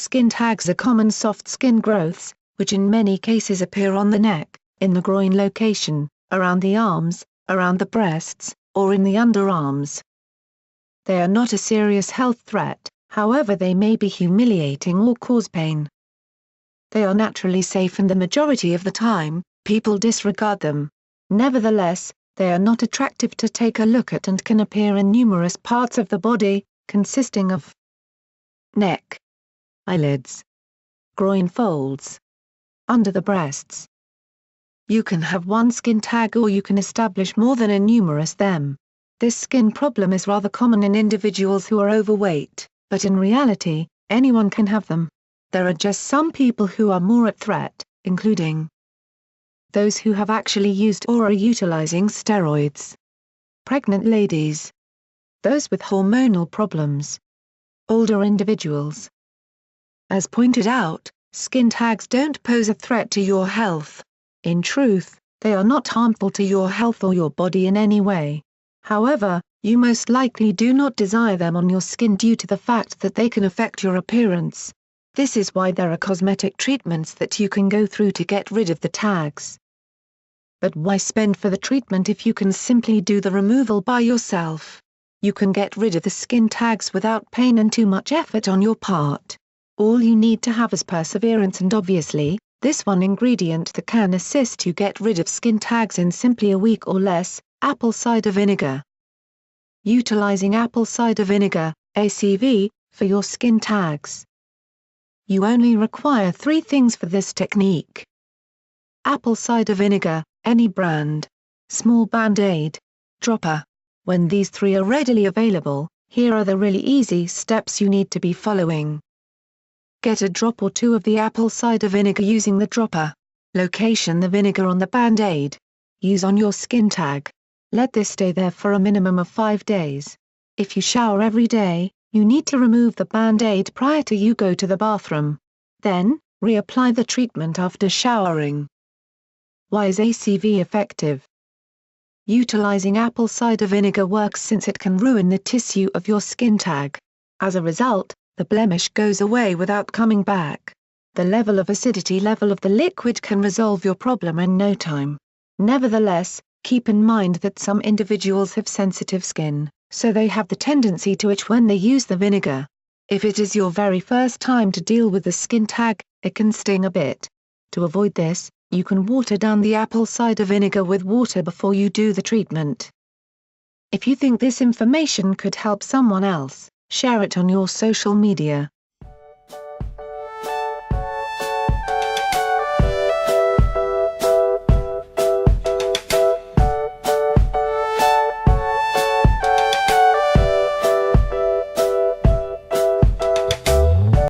skin tags are common soft skin growths, which in many cases appear on the neck, in the groin location, around the arms, around the breasts, or in the underarms. They are not a serious health threat, however they may be humiliating or cause pain. They are naturally safe and the majority of the time, people disregard them. Nevertheless, they are not attractive to take a look at and can appear in numerous parts of the body, consisting of neck, eyelids, groin folds, under the breasts. You can have one skin tag or you can establish more than a numerous them. This skin problem is rather common in individuals who are overweight, but in reality, anyone can have them. There are just some people who are more at threat, including those who have actually used or are utilizing steroids, pregnant ladies, those with hormonal problems, older individuals. As pointed out, skin tags don't pose a threat to your health. In truth, they are not harmful to your health or your body in any way. However, you most likely do not desire them on your skin due to the fact that they can affect your appearance. This is why there are cosmetic treatments that you can go through to get rid of the tags. But why spend for the treatment if you can simply do the removal by yourself? You can get rid of the skin tags without pain and too much effort on your part. All you need to have is perseverance and obviously, this one ingredient that can assist you get rid of skin tags in simply a week or less: apple cider vinegar. Utilizing apple cider vinegar, ACV, for your skin tags. You only require 3 things for this technique. Apple cider vinegar, any brand. Small Band-Aid. Dropper. When these 3 are readily available, here are the really easy steps you need to be following. Get a drop or 2 of the apple cider vinegar using the dropper. Location: the vinegar on the Band-Aid. Use on your skin tag. Let this stay there for a minimum of 5 days. If you shower every day, you need to remove the Band-Aid prior to you go to the bathroom. Then, reapply the treatment after showering. Why is ACV effective? Utilizing apple cider vinegar works since it can ruin the tissue of your skin tag. As a result, the blemish goes away without coming back. The level of acidity level of the liquid can resolve your problem in no time. Nevertheless, keep in mind that some individuals have sensitive skin, so they have the tendency to itch when they use the vinegar. If it is your very first time to deal with the skin tag, it can sting a bit. To avoid this, you can water down the apple cider vinegar with water before you do the treatment. If you think this information could help someone else, share it on your social media.